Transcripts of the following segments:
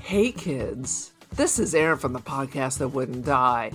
Hey kids, this is Aaron from the podcast that wouldn't die,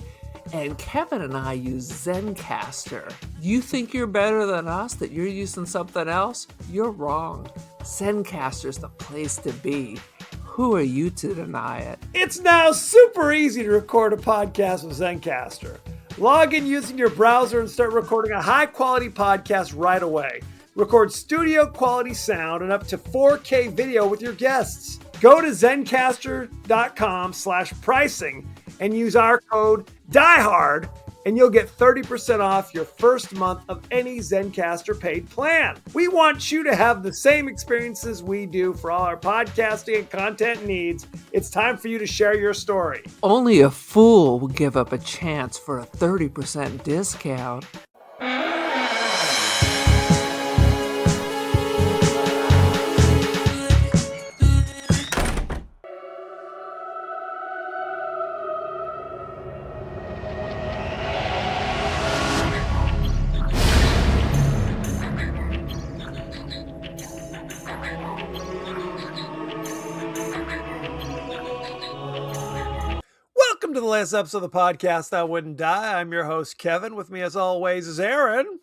and Kevin and I use Zencastr. You think you're better than us, that you're using something else? You're wrong. Zencastr's the place to be. Who are you to deny it? It's now super easy to record a podcast with Zencastr. Log in using your browser and start recording a high-quality podcast right away. Record studio-quality sound and up to 4K video with your guests. Go to zencastr.com/pricing and use our code DIEHARD and you'll get 30% off your first month of any Zencastr paid plan. We want you to have the same experiences we do for all our podcasting and content needs. It's time for you to share your story. Only a fool would give up a chance for a 30% discount. Welcome to the last episode of the podcast That Wouldn't Die. I'm your host, Kevin. With me, as always, is Aaron.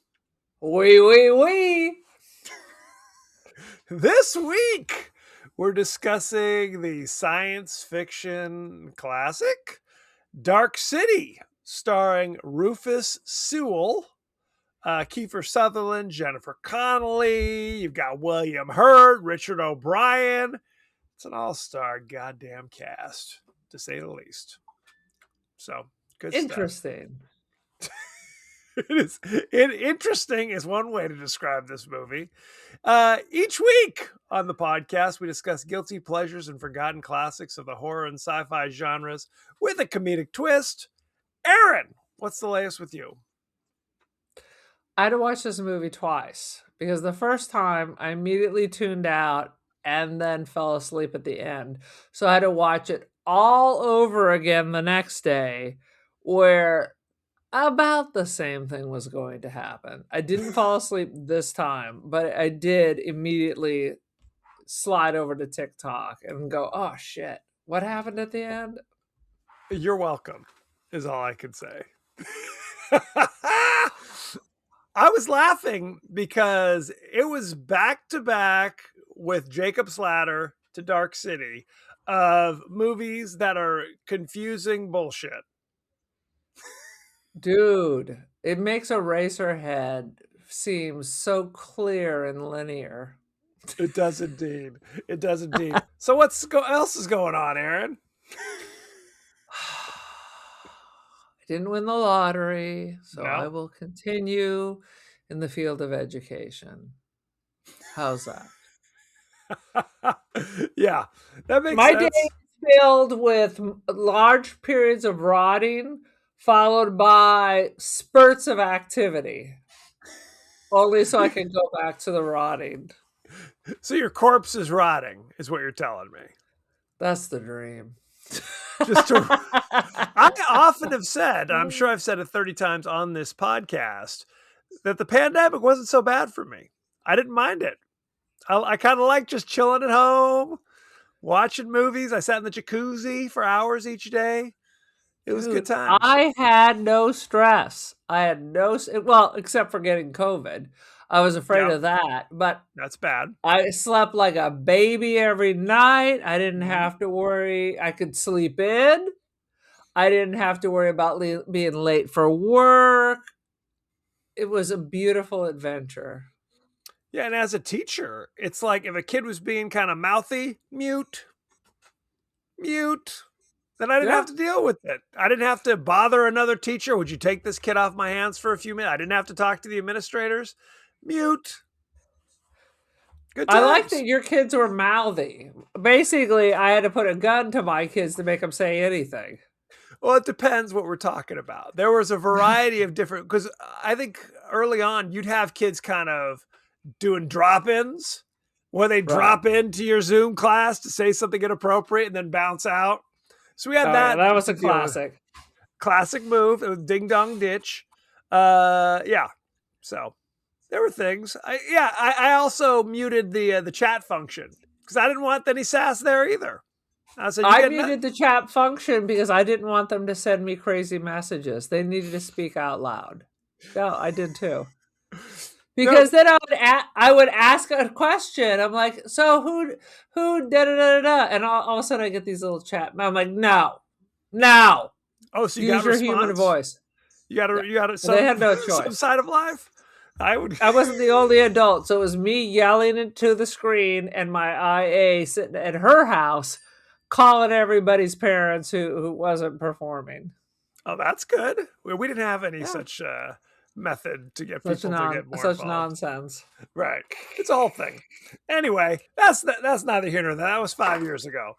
Wee. This week, we're discussing the science fiction classic, Dark City, starring Rufus Sewell, Kiefer Sutherland, Jennifer Connelly. You've got William Hurt, Richard O'Brien. It's an all-star goddamn cast, to say the least. So, good Interesting. stuff. Interesting is one way to describe this movie. Each week on the podcast, we discuss guilty pleasures and forgotten classics of the horror and sci-fi genres with a comedic twist. Aaron, what's the latest with you? I had to watch this movie twice because the first time I immediately tuned out and then fell asleep at the end. So I had to watch it all over again the next day, where about the same thing was going to happen. I didn't fall asleep this time, but I did immediately slide over to TikTok and go, oh shit, what happened at the end? You're welcome, is all I can say. I was laughing because it was back to back with Jacob's Ladder to Dark City of movies that are confusing bullshit. Dude, it makes Eraserhead seem so clear and linear. It does indeed. It does indeed. So what else is going on, Aaron? I didn't win the lottery, so No. I will continue in the field of education. How's that? Yeah, that makes My sense. day is filled with large periods of rotting, followed by spurts of activity. Only so I can go back to the rotting. So your corpse is rotting, is what you're telling me. That's the dream. I often have said, and I'm sure I've said it 30 times on this podcast, that the pandemic wasn't so bad for me. I didn't mind it. I kind of like just chilling at home, watching movies. I sat in the jacuzzi for hours each day. It was good times. I had no stress. I had no, well, except for getting COVID. I was afraid of that, but that's bad. I slept like a baby every night. I didn't have to worry. I could sleep in. I didn't have to worry about being late for work. It was a beautiful adventure. Yeah, and as a teacher, it's like if a kid was being kind of mouthy, mute, then I didn't have to deal with it. I didn't have to bother another teacher. Would you take this kid off my hands for a few minutes? I didn't have to talk to the administrators. Mute. Good times. I like that your kids were mouthy. Basically, I had to put a gun to my kids to make them say anything. Well, it depends what we're talking about. There was a variety of different, because I think early on you'd have kids kind of doing drop-ins where they drop into your Zoom class to say something inappropriate and then bounce out. So we had that. That was a classic. Classic move. It was ding dong ditch. Yeah. So there were things. I also muted the chat function because I didn't want any sass there either. I said, you I get muted the chat function because I didn't want them to send me crazy messages. They needed to speak out loud. No, I did too. no. Because then I would ask a question. I'm like, so who da da da da, and all of a sudden I get these little chat. I'm like, no, Oh, so you use got your human response? voice. You got They had no some choice. side of life. I would. I wasn't the only adult, so it was me yelling into the screen and my IA sitting at her house calling everybody's parents who wasn't performing. Oh, that's good. We didn't have any Yeah. such method to get people to get more Such involved. nonsense. Right. It's a whole thing. Anyway, that's neither here nor there. That was 5 years ago.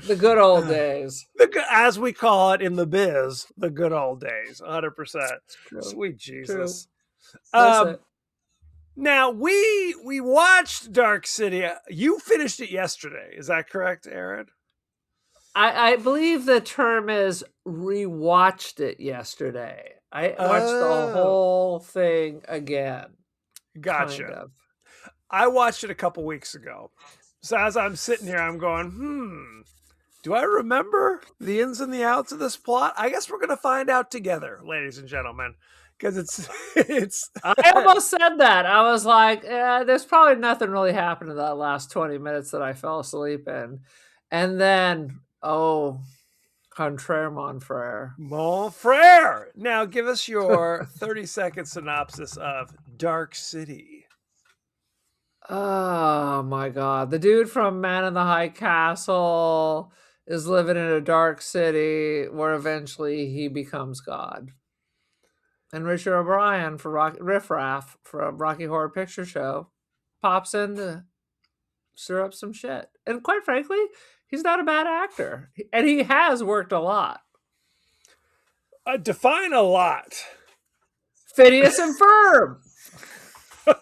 The good old days. As we call it in the biz, the good old days. 100%. True. Sweet Jesus. True. Now we watched Dark City. You finished it yesterday. Is that correct, Aaron? I believe the term is rewatched it yesterday. I watched the whole thing again. Gotcha. Kind of. I watched it a couple weeks ago. So as I'm sitting here, I'm going, do I remember the ins and the outs of this plot? I guess we're going to find out together, ladies and gentlemen, because it's. I almost said that. I was like, there's probably nothing really happened in that last 20 minutes that I fell asleep in. And then, contraire, mon frere. Mon frere. Now give us your 30-second synopsis of Dark City. Oh my God. The dude from Man in the High Castle is living in a dark city where eventually he becomes God. And Richard O'Brien Riff Raff from Rocky Horror Picture Show pops in to stir up some shit. And quite frankly, he's not a bad actor. And he has worked a lot. Define a lot. Phineas and Ferb.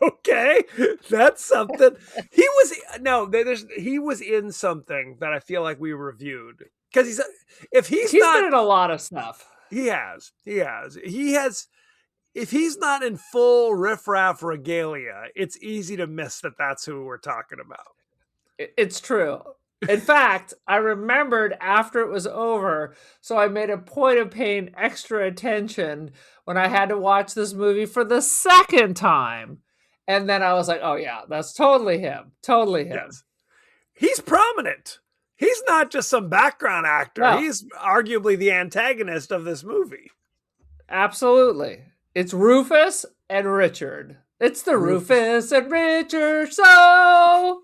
Okay, that's something. He was in something that I feel like we reviewed because he's been in a lot of stuff. He has. If he's not in full riffraff regalia, it's easy to miss that that's who we're talking about. It's true. In fact, I remembered after it was over, so I made a point of paying extra attention when I had to watch this movie for the second time. And then I was like, oh yeah, that's totally him. Totally him. Yes. He's prominent. He's not just some background actor. No. He's arguably the antagonist of this movie. Absolutely. It's Rufus and Richard. It's the Rufus and Richard show.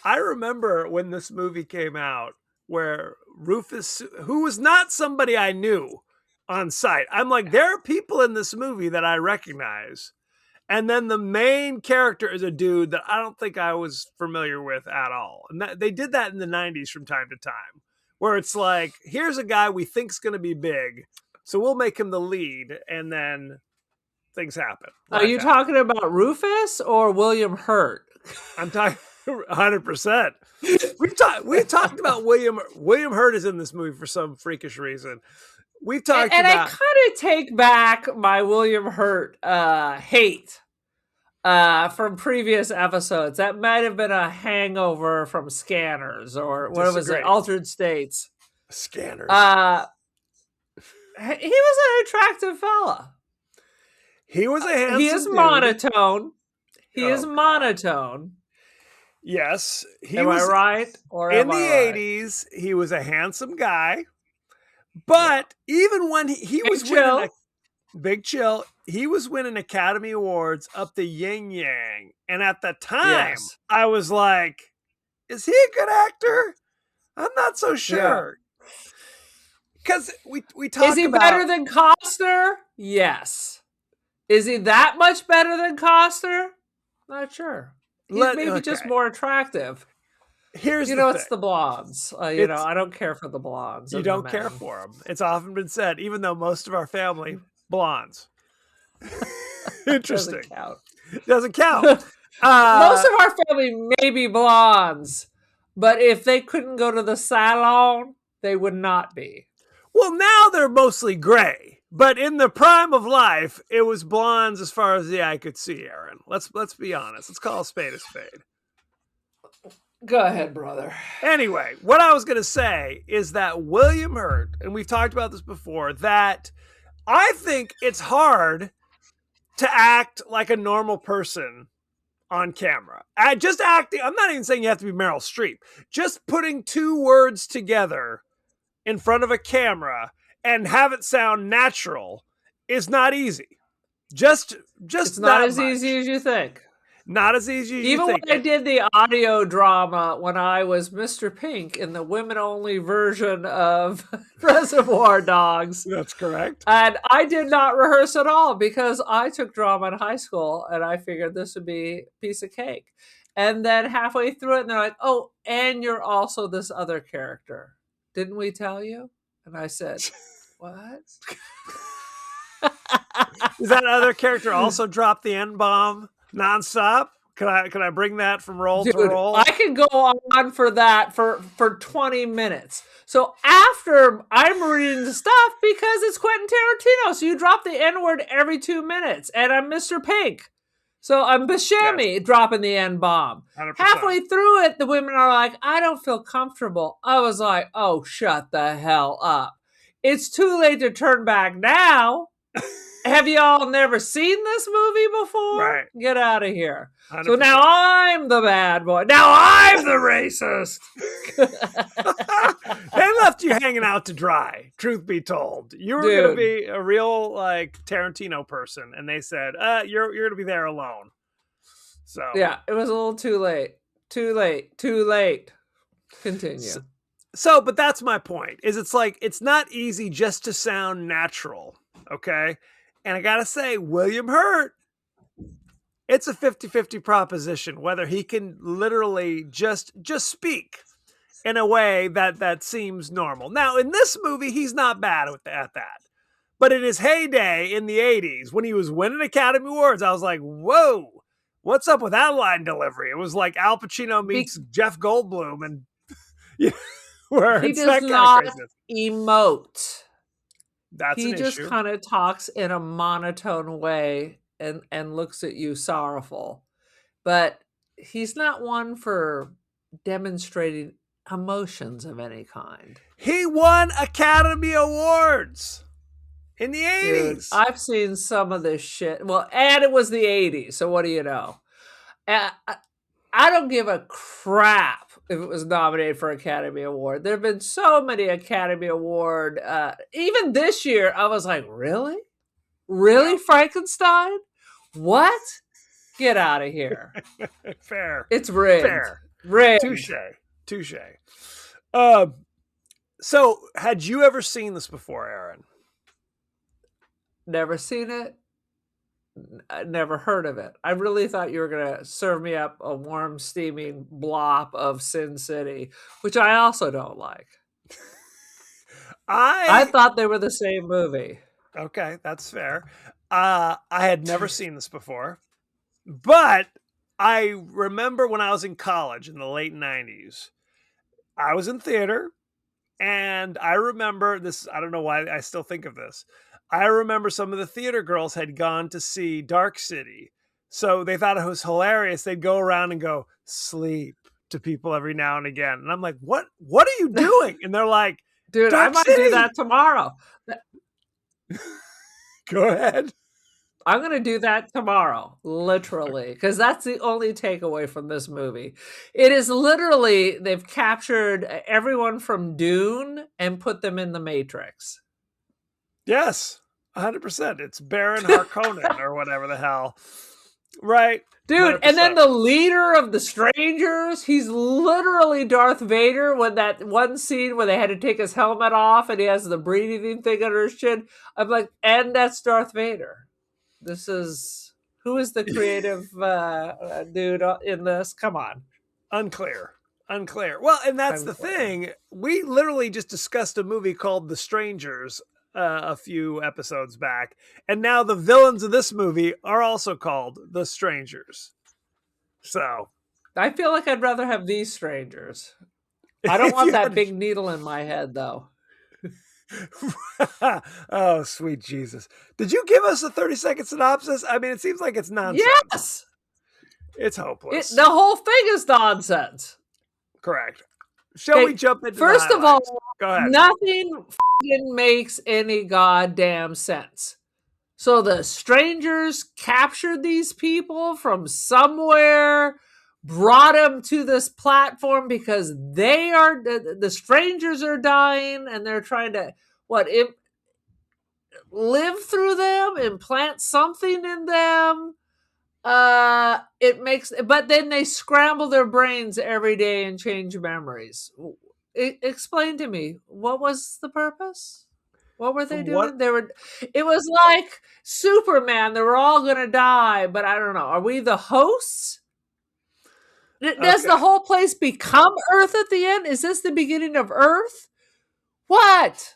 I remember when this movie came out where Rufus, who was not somebody I knew on sight, I'm like, there are people in this movie that I recognize. And then the main character is a dude that I don't think I was familiar with at all. And they did that in the 90s from time to time, where it's like, here's a guy we think's going to be big, so we'll make him the lead, and then things happen. Are you talking about Rufus or William Hurt? I'm talking 100%. We've talked about William Hurt is in this movie for some freakish reason. We've talked and about, I kind of take back my William Hurt hate from previous episodes. That might have been a hangover from Scanners or what was it? Altered States. Scanners. He was an attractive fella. He was a handsome He is dude. monotone. He is monotone. Yes. Am I right? Or in the 80s, he was a handsome guy. But even when he was winning Big Chill, he was winning Academy Awards up the yin yang. And at the time, I was like, is he a good actor? I'm not so sure. Because we talked about... Is he better than Costner? Yes. Is he that much better than Costner? Not sure. He's maybe just more attractive. Here's it's the blondes. I don't care for the blondes. You don't care for them. It's often been said, even though most of our family, blondes. Interesting. Doesn't count. Most of our family may be blondes, but if they couldn't go to the salon, they would not be. Well, now they're mostly gray, but in the prime of life, it was blondes as far as the eye could see, Aaron. Let's be honest. Let's call a spade a spade. Go ahead, brother. Anyway, what I was going to say is that William Hurt, and we've talked about this before, that I think it's hard to act like a normal person on camera. Just acting, I'm not even saying you have to be Meryl Streep. Just putting two words together in front of a camera and have it sound natural is not easy. Just It's not that as much. easy as you think. Not as easy as Even you think. when I did the audio drama when I was Mr. Pink in the women-only version of Reservoir Dogs, That's correct. and I did not rehearse at all because I took drama in high school and I figured this would be a piece of cake. And then halfway through it, and they're like, "Oh, and you're also this other character. Didn't we tell you?" And I said, "What?" Does that other character also drop the N-bomb nonstop? Can I bring that from roll Dude, to roll? I could go on for that for 20 minutes. So after I'm reading the stuff because it's Quentin Tarantino, so you drop the N-word every 2 minutes, and I'm Mr. Pink. So I'm Buscemi dropping the N-bomb. 100%. Halfway through it, the women are like, "I don't feel comfortable." I was like, "Oh, shut the hell up. It's too late to turn back now. Have y'all never seen this movie before? Right. Get out of here." 100%. So now I'm the bad boy. Now I'm the racist. They left you hanging out to dry, truth be told. You were going to be a real like Tarantino person, and they said, you're going to be there alone. So yeah, it was a little too late. Too late. Too late. Continue. So, but that's my point, is it's like, it's not easy just to sound natural, okay? And I got to say, William Hurt, it's a 50-50 proposition, whether he can literally just speak in a way that seems normal. Now, in this movie, he's not bad at that. But in his heyday in the 80s, when he was winning Academy Awards, I was like, whoa, what's up with that line delivery? It was like Al Pacino meets Jeff Goldblum, and where he it's does that kind not of craziness. emote. That's he an just issue. kind of talks in a monotone way and looks at you sorrowful. But he's not one for demonstrating emotions of any kind. He won Academy Awards in the 80s. Dude, I've seen some of this shit. Well, and it was the 80s, so what do you know? I don't give a crap if it was nominated for Academy Award. There have been so many Academy Award. Even this year, I was like, really? Really, yeah. Frankenstein? What? Get out of here. Fair. It's rigged. Fair. Rigged. Touche. So, had you ever seen this before, Aaron? Never seen it. I never heard of it. I really thought you were going to serve me up a warm, steaming blop of Sin City, which I also don't like. I thought they were the same movie. Okay, that's fair. I had never seen this before, but I remember when I was in college in the late 90s, I was in theater, and I remember this. I don't know why I still think of this. I remember some of the theater girls had gone to see Dark City. So they thought it was hilarious. They'd go around and go, "Sleep," to people every now and again. And I'm like, what are you doing? And they're like, dude, I might do that tomorrow. Go ahead. I'm going to do that tomorrow, literally, because that's the only takeaway from this movie. It is literally, they've captured everyone from Dune and put them in the Matrix. Yes, 100%. It's Baron Harkonnen or whatever the hell. Right. Dude, 100%. And then the leader of the Strangers, he's literally Darth Vader when that one scene where they had to take his helmet off and he has the breathing thing under his chin. I'm like, and that's Darth Vader. This is, who is the creative dude in this? Come on. Unclear. Well, and that's the thing. We literally just discussed a movie called The Strangers a few episodes back, and now the villains of this movie are also called The Strangers. So I feel like I'd rather have These Strangers. I don't want that big needle in my head, though. Oh, sweet Jesus. Did you give us a 30-second synopsis? I mean, it seems like it's nonsense. Yes. It's hopeless. The whole thing is nonsense. Correct. Shall we jump into the First of highlights? all, Go ahead. nothing makes any goddamn sense. So the strangers captured these people from somewhere, brought them to this platform because the strangers are dying, and they're trying to live through them, implant something in them. But then they scramble their brains every day and change memories. Explain to me, what was the purpose? What were they doing? It was like Superman. They were all going to die, but I don't know. Are we the hosts? Does the whole place become Earth at the end? Is this the beginning of Earth? What?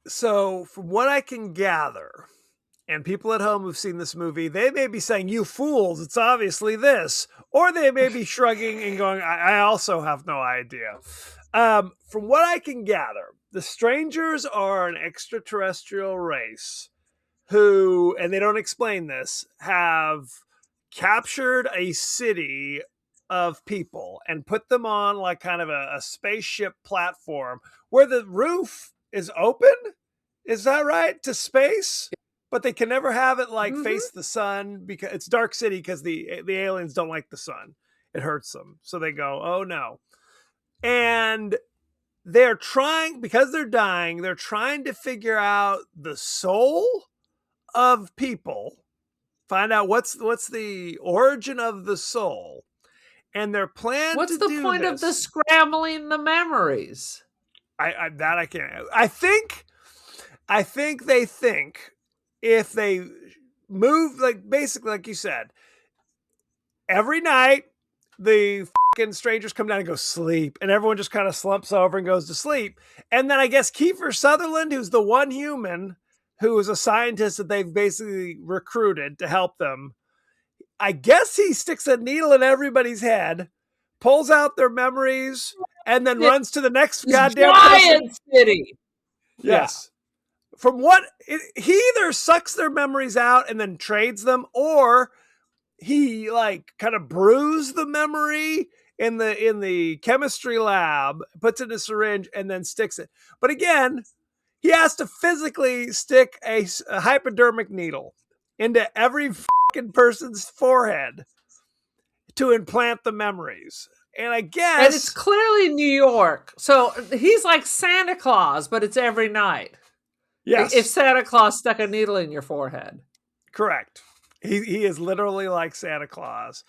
So, from what I can gather, and people at home who've seen this movie, they may be saying, "You fools, it's obviously this." Or they may be shrugging and going, I also have no idea. From what I can gather, the strangers are an extraterrestrial race who, and they don't explain this, have captured a city of people and put them on like kind of a spaceship platform where the roof is open. Is that right? To space? But they can never have it like face the sun because it's Dark City, because the aliens don't like the sun. It hurts them. So they go, oh no. And they're trying, because they're dying, they're trying to figure out the soul of people, find out what's the origin of the soul. And their plan What's the point of the scrambling the memories? I can't. I think they think if they move, like basically like you said, every night the fucking strangers come down and go sleep, and everyone just kind of slumps over and goes to sleep. And then I guess Kiefer Sutherland, who's the one human who is a scientist that they've basically recruited to help them, I guess he sticks a needle in everybody's head, pulls out their memories, and then runs to the next goddamn giant city. Yes. Yeah. From what he either sucks their memories out and then trades them, or he like kind of brews the memory in the chemistry lab, puts it in a syringe, and then sticks it. But again, he has to physically stick a hypodermic needle into every fucking person's forehead to implant the memories. And I guess... And it's clearly New York. So he's like Santa Claus, but it's every night. Yes. If Santa Claus stuck a needle in your forehead. Correct. He is literally like Santa Claus.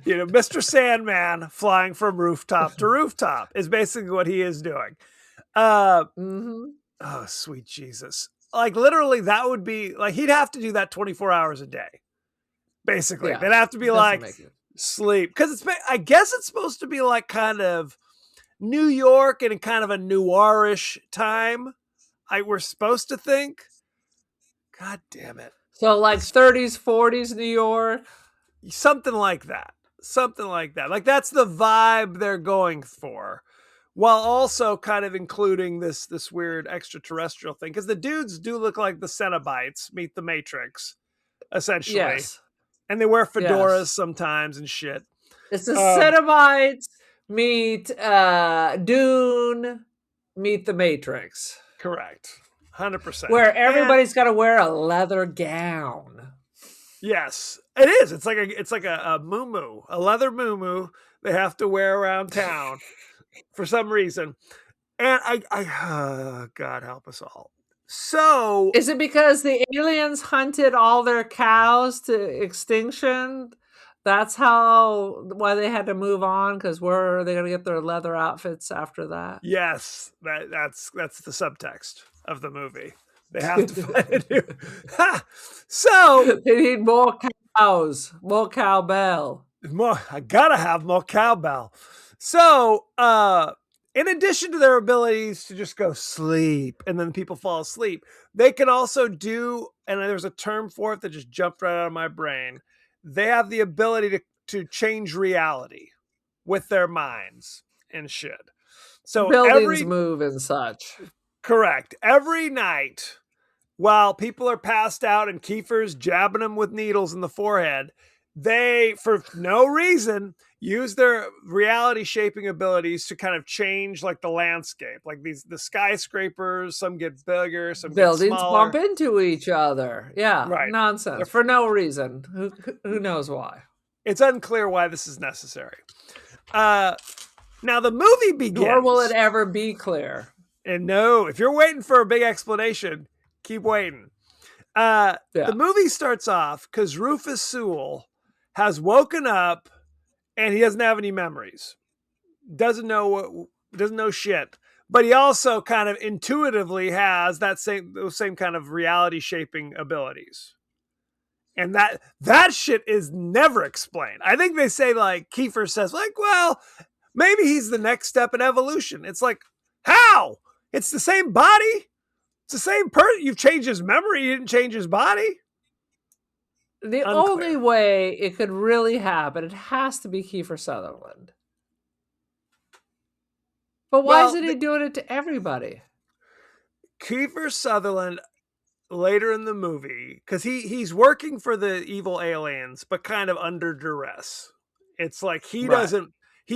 You know, Mr. Sandman flying from rooftop to rooftop is basically what he is doing. Oh, sweet Jesus. Like, literally, that would be... Like, he'd have to do that 24 hours a day. Basically. Yeah, they'd have to be like... sleep, because I guess it's supposed to be like kind of New York and kind of a noirish time. We're supposed to think. God damn it! So like 30s, 40s New York, something like that. Like that's the vibe they're going for, while also kind of including this weird extraterrestrial thing, because the dudes do look like the Cenobites meet the Matrix, essentially. Yes. And they wear fedoras sometimes and shit. It's the Cenobites meet Dune meet the Matrix. Correct. 100%. Where everybody's got to wear a leather gown. Yes, it is. It's like a muumuu, a leather muumuu they have to wear around town for some reason. And I God help us all. So, is it because the aliens hunted all their cows to extinction? That's why they had to move on, because where are they going to get their leather outfits after that? Yes, that's the subtext of the movie. They have to find a new... So they need more cows, more cowbell. I gotta have more cowbell. So, in addition to their abilities to just go sleep and then people fall asleep, they can also do, and there's a term for it that just jumped right out of my brain. They have the ability to change reality with their minds and shit. So buildings move and such. Correct. Every night, while people are passed out and Kiefer's jabbing them with needles in the forehead, they, for no reason, use their reality shaping abilities to kind of change like the landscape. Like the skyscrapers, some get bigger, some get Buildings bump smaller. into each other. Yeah, Right. nonsense for no reason. Who knows why? It's unclear why this is necessary. Now the movie Nor will it begins. ever be clear. And no, if you're waiting for a big explanation, keep waiting. Yeah. The movie starts off because Rufus Sewell has woken up and he doesn't have any memories. Doesn't know shit. But he also kind of intuitively has those same kind of reality shaping abilities. And that shit is never explained. I think they say, like, Kiefer says, like, well, maybe he's the next step in evolution. It's like, how? It's the same body. It's the same person. You've changed his memory. You didn't change his body. The Unclear. only way it could really happen, it has to be Kiefer Sutherland. But why isn't he doing it to everybody? Kiefer Sutherland, later in the movie, because he's working for the evil aliens, but kind of under duress. It's like he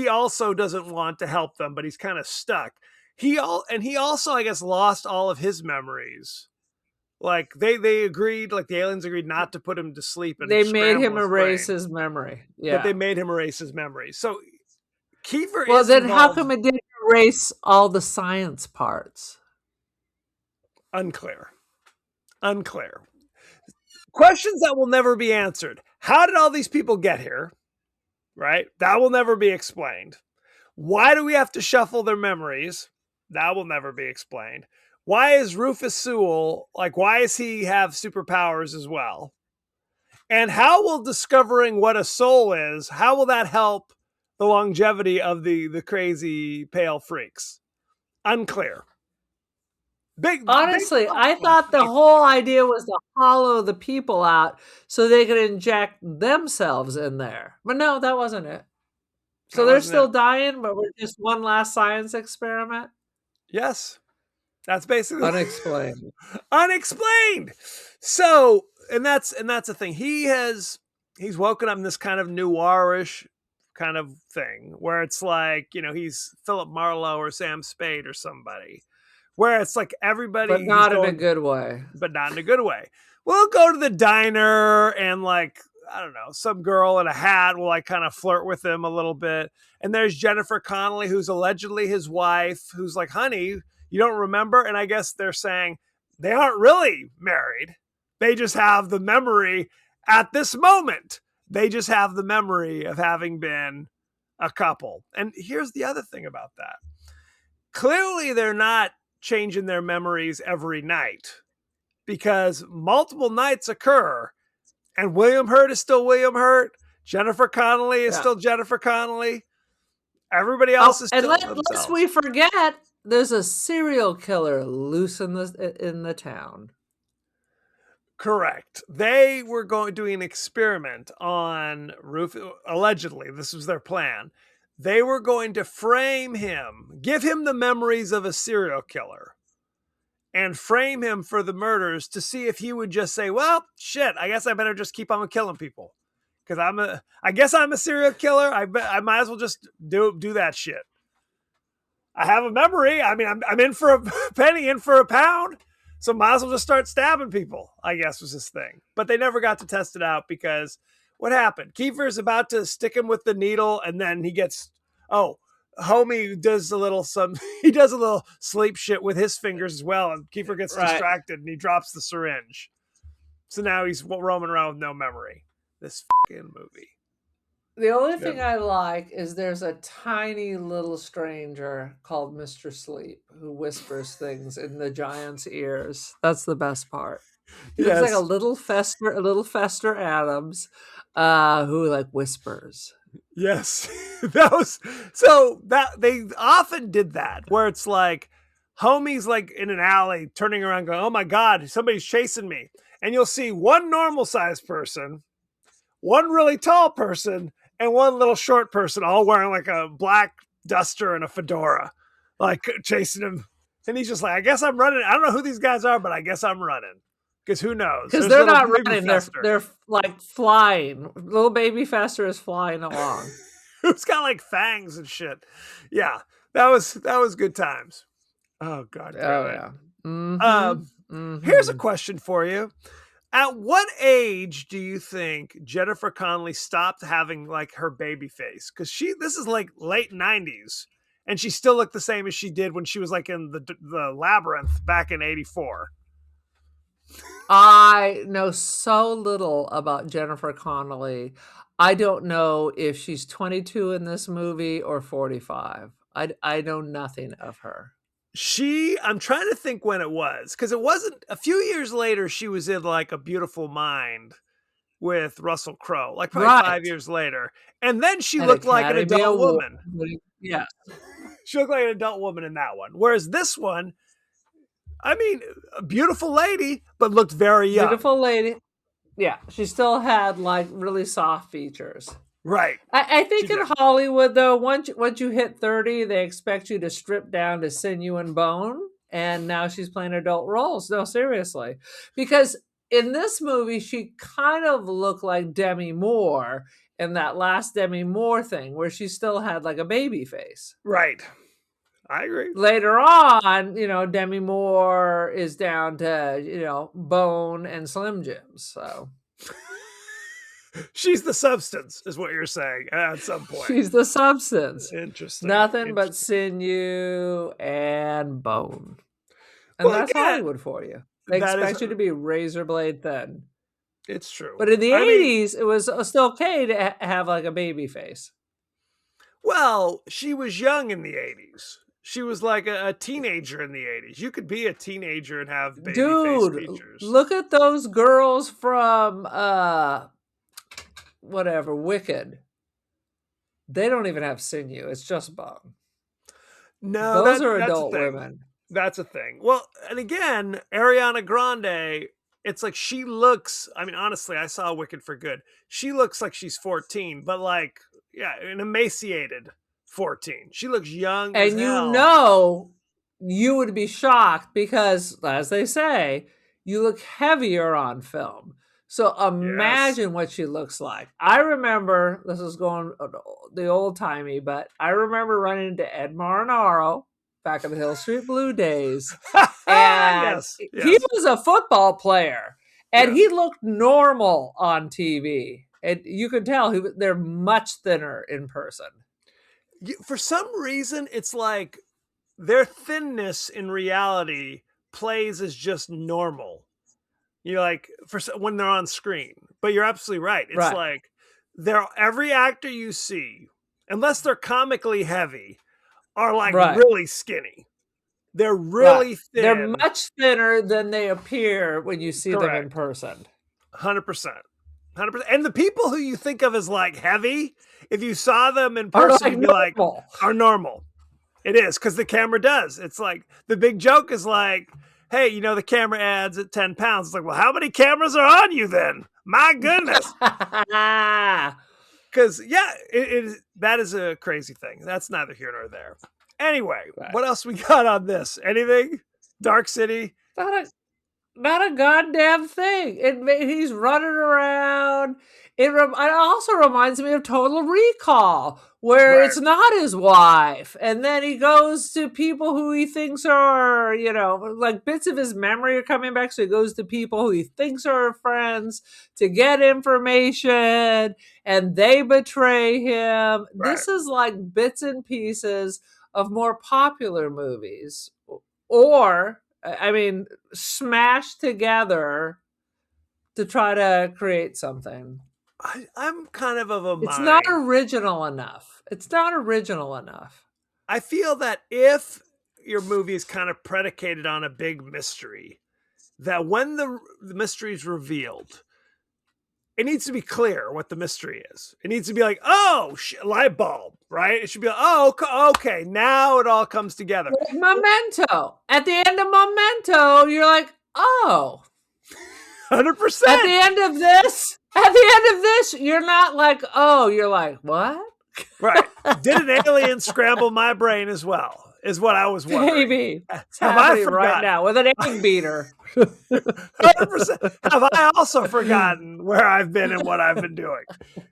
also doesn't want to help them, but he's kind of stuck. He also, I guess, lost all of his memories. Like they agreed, like the aliens agreed not to put him to sleep, and they made him erase his memory. Yeah, but they made him erase his memory. So Kiefer. Well, then how come it didn't erase all the science parts? Unclear. Questions that will never be answered. How did all these people get here? Right? That will never be explained. Why do we have to shuffle their memories? That will never be explained. Why is Rufus Sewell, like, why does he have superpowers as well? And how will discovering what a soul is, how will that help the longevity of the crazy pale freaks? Unclear. Honestly, I thought the whole idea was to hollow the people out so they could inject themselves in there. But no, that wasn't it. So they're still dying, but we're just one last science experiment? Yes. That's basically unexplained. Unexplained. So, and that's the thing. He's woken up in this kind of noirish kind of thing where it's like, you know, he's Philip Marlowe or Sam Spade or somebody. Where it's like everybody, but not in a good way. But not in a good way. We'll go to the diner and, like, I don't know, some girl in a hat will, like, kind of flirt with him a little bit. And there's Jennifer Connelly, who's allegedly his wife, who's like, honey, you don't remember? And I guess they're saying they aren't really married. They just have the memory at this moment. They just have the memory of having been a couple. And here's the other thing about that. Clearly, they're not changing their memories every night because multiple nights occur and William Hurt is still William Hurt. Jennifer Connelly is still Jennifer Connelly. Everybody else is still and lest we forget, there's a serial killer loose in the town. Correct. They were doing an experiment on Rufus. Allegedly, this was their plan. They were going to frame him, give him the memories of a serial killer, and frame him for the murders to see if he would just say, well, shit, I guess I better just keep on killing people. Because I guess I'm a serial killer. I might as well just do that shit. I have a memory. I mean, I'm in for a penny, in for a pound. So might as well just start stabbing people, I guess was his thing. But they never got to test it out because what happened? Kiefer's about to stick him with the needle, and then he gets, homie does a little sleep shit with his fingers as well, and Kiefer gets distracted and he drops the syringe. So now he's roaming around with no memory. This fucking movie. The only thing I like is there's a tiny little stranger called Mr. Sleep who whispers things in the giant's ears. That's the best part. He looks like a little Fester Adams, who like whispers. Yes, they often did that where it's like homie's like in an alley turning around going, oh my God, somebody's chasing me. And you'll see one normal sized person, one really tall person, and one little short person all wearing like a black duster and a fedora, like chasing him. And he's just like, I guess I'm running. I don't know who these guys are, but I guess I'm running. Because who knows? Because There's they're little not baby running; Fester. they're like flying. Little baby Fester is flying along. Who's got like fangs and shit. Yeah, that was good times. Oh God, Oh damn it. yeah. Mm-hmm. Here's a Mm-hmm. question for you. At what age do you think Jennifer Connelly stopped having like her baby face? Because this is like late 90s, and she still looked the same as she did when she was like in the Labyrinth back in '84. I know so little about Jennifer Connelly. I don't know if she's 22 in this movie or 45. I know nothing of her. I'm trying to think when it was, because it wasn't a few years later. She was in like A Beautiful Mind with Russell Crowe, like probably 5 years Right. later, and then she An looked like an Academy adult Award. woman. Yeah. She looked like an adult woman in that one, whereas this one, I mean, a beautiful lady, but looked very young. Beautiful lady. Yeah. She still had like really soft features. Right. I She think in did. Hollywood, though, once you hit 30, they expect you to strip down to sinew and bone. And now she's playing adult roles. No, seriously. Because in this movie, she kind of looked like Demi Moore in that last Demi Moore thing where she still had like a baby face. Right. I agree. Later on, Demi Moore is down to, bone and Slim Jims. So She's the substance, is what you're saying at some point. she's the substance. Interesting. Nothing but sinew and bone. And Well, that's again, Hollywood for you. They that expect is- you to be razor blade thin. It's true. But in the I mean, 80s, it was still okay to have like a baby face. well, she was young in the 80s. She was like a teenager in the 80s. You could be a teenager and have baby face Dude, features. look at those girls from whatever, Wicked. They don't even have sinew. It's just bone. No, Those are that's a adult thing. women. That's a thing. Well, and again, Ariana Grande, it's like she looks, I mean, honestly, I saw Wicked for Good. She looks like she's 14, but like, yeah, an emaciated 14. She looks young as And hell. you would be shocked because, as they say, you look heavier on film. So imagine what she looks like. I remember, this is going the old timey, but I remember running into Ed Marinaro back in the Hill Street Blue days. And he was a football player, and he looked normal on TV. And you could tell they're much thinner in person. For some reason, it's like their thinness in reality plays as just normal. You like when they're on screen, but you're absolutely right. It's like every actor you see, unless they're comically heavy, are like really skinny. They're really thin. They're much thinner than they appear when you see them in person. 100%. 100%. And the people who you think of as like heavy, if you saw them in person, you'd be like, are normal. It is, because the camera does. It's like the big joke is like, hey, the camera adds at 10 pounds. It's like, well, how many cameras are on you then? My goodness. Because, that is a crazy thing. That's neither here nor there. Anyway, what else we got on this? Anything? Dark City? Not a goddamn thing. He's running around. It also reminds me of Total Recall, where it's not his wife. And then he goes to people who he thinks are, like bits of his memory are coming back. So he goes to people who he thinks are friends to get information, and they betray him. This is like bits and pieces of more popular movies, or smashed together to try to create something. I'm kind of a mind. It's not original enough. I feel that if your movie is kind of predicated on a big mystery, that when the mystery is revealed, it needs to be clear what the mystery is. It needs to be like, light bulb, right? It should be like, okay, now it all comes together. Like Memento. At the end of Memento, you're like, 100%. At the end of this, you're not like, you're like, what? Right. Did an alien scramble my brain as well? Is what I was wondering. Maybe. It's happening right now with an egg beater. 100%. Have I also forgotten where I've been and what I've been doing?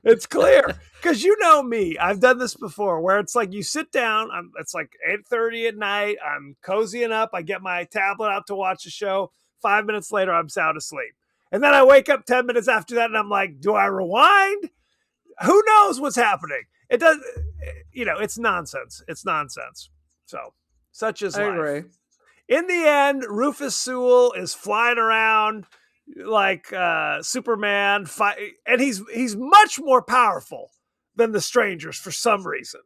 It's clear because you know me. I've done this before, where it's like you sit down. It's like 8:30 at night. I'm cozying up. I get my tablet out to watch a show. 5 minutes later, I'm sound asleep, and then I wake up 10 minutes after that, and I'm like, do I rewind? Who knows what's happening? It does. It's nonsense. It's nonsense. So, such is I life. agree. In the end, Rufus Sewell is flying around like Superman, and he's much more powerful than the strangers for some reason.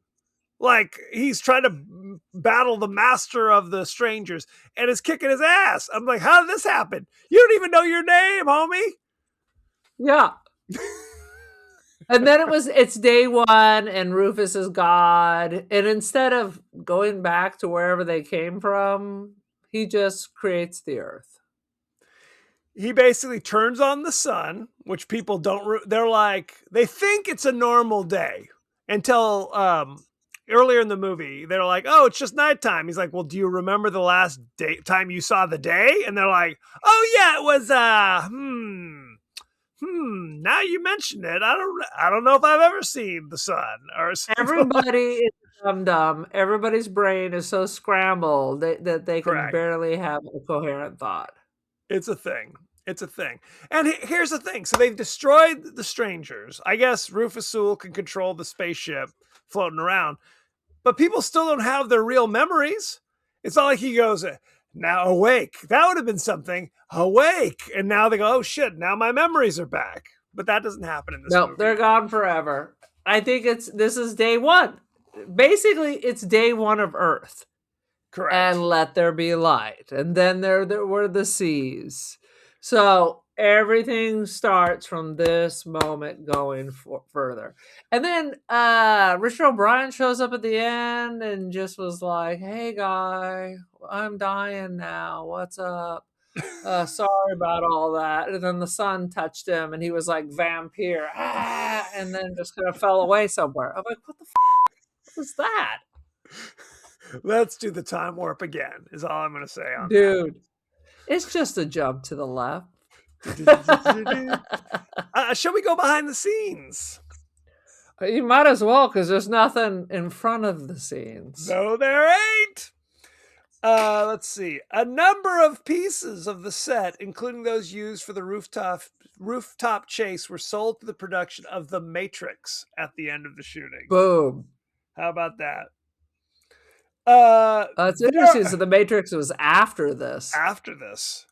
Like he's trying to battle the master of the strangers and is kicking his ass. I'm like, how did this happen? You don't even know your name, homie. Yeah. And then it's day one and Rufus is God. And instead of going back to wherever they came from, he just creates the earth. He basically turns on the sun, which people don't, they're like, they think it's a normal day until earlier in the movie. They're like, oh, it's just nighttime. He's like, well, do you remember the last time you saw the day? And they're like, oh yeah, it was, now you mention it, I don't know if I've ever seen the sun or everybody is dumb. Everybody's brain is so scrambled that they can Correct. barely have a coherent thought. It's a thing. It's a thing. And here's the thing. So they've destroyed the strangers. I guess Rufus Sewell can control the spaceship floating around, but people still don't have their real memories. It's not like he goes, now awake. That would have been something. Awake. And now they go, oh shit, now my memories are back. But that doesn't happen in this movie. They're gone forever. I think this is day one. Basically, it's day one of Earth. Correct. And let there be light. And then there were the seas. So everything starts from this moment going further. And then Richard O'Brien shows up at the end and just was like, hey, guy, I'm dying now. What's up? Sorry about all that. And then the sun touched him and he was like vampire. And then just kind of fell away somewhere. I'm like, what the f*** was that? Let's do the time warp again, is all I'm going to say on Dude, it's just a jump to the left. Shall we go behind the scenes? You might as well, because there's nothing in front of the scenes. No, there ain't. Let's see. A number of pieces of the set, including those used for the rooftop chase, were sold to the production of The Matrix at the end of the shooting. Boom. How about that? It's interesting. So The Matrix was after this. After this.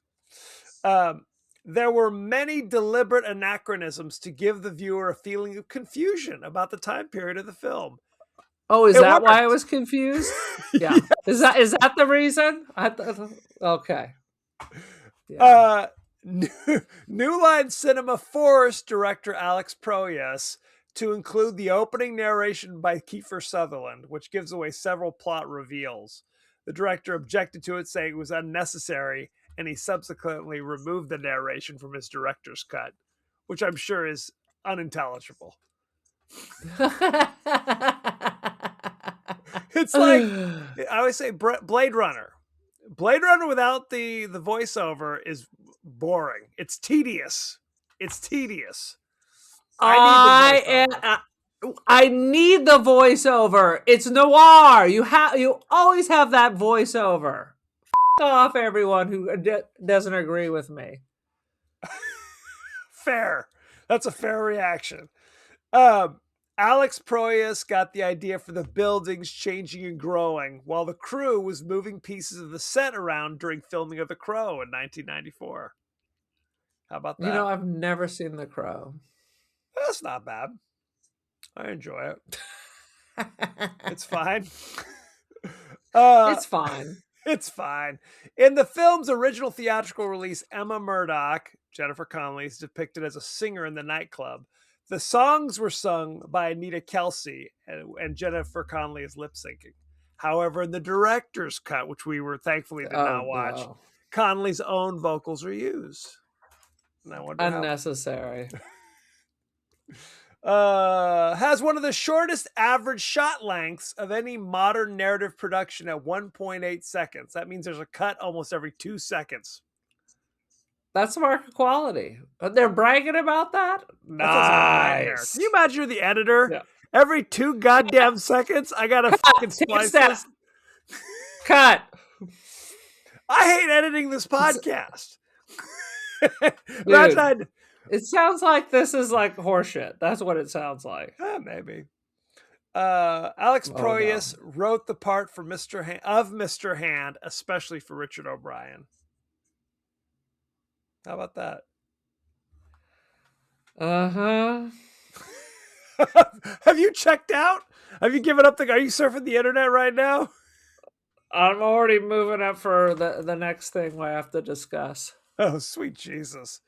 There were many deliberate anachronisms to give the viewer a feeling of confusion about the time period of the film. Oh, is that why I was confused? Yeah. Yes. Is that the reason? Okay. Yeah. New Line Cinema forced director Alex Proyas to include the opening narration by Kiefer Sutherland, which gives away several plot reveals. The director objected to it, saying it was unnecessary, and he subsequently removed the narration from his director's cut, which I'm sure is unintelligible. It's like, I always say, Blade Runner. Blade Runner without the voiceover is boring. It's tedious. It's tedious. I need the voiceover. It's noir. You always have that voiceover. F off everyone who doesn't agree with me. Fair. That's a fair reaction. Alex Proyas got the idea for the buildings changing and growing, while the crew was moving pieces of the set around during filming of The Crow in 1994. How about that? You know, I've never seen The Crow. That's not bad. I enjoy it. It's fine. It's fine. It's fine. In the film's original theatrical release, Emma Murdoch, Jennifer Connelly, is depicted as a singer in the nightclub. The songs were sung by Anita Kelsey, and Jennifer Connelly is lip syncing. However, in the director's cut, which we were thankfully did not watch, Connelly's own vocals are used. And I wonder unnecessary. Has one of the shortest average shot lengths of any modern narrative production at 1.8 seconds. That means there's a cut almost every 2 seconds. That's market quality. But they're bragging about that? That sounds like a nightmare. Nice. Can you imagine you're the editor? Yeah. Every 2 goddamn seconds, I gotta fucking Take splice steps. this. Cut. I hate editing this podcast. Dude, Imagine it sounds like this is like horseshit. That's what it sounds like. maybe. Alex Oh, Proyas wrote the part for Mr. Hand, especially for Richard O'Brien. How about that? Uh-huh. Have you checked out? Have you given up are you surfing the internet right now? I'm already moving up for the next thing we have to discuss. Oh, sweet Jesus.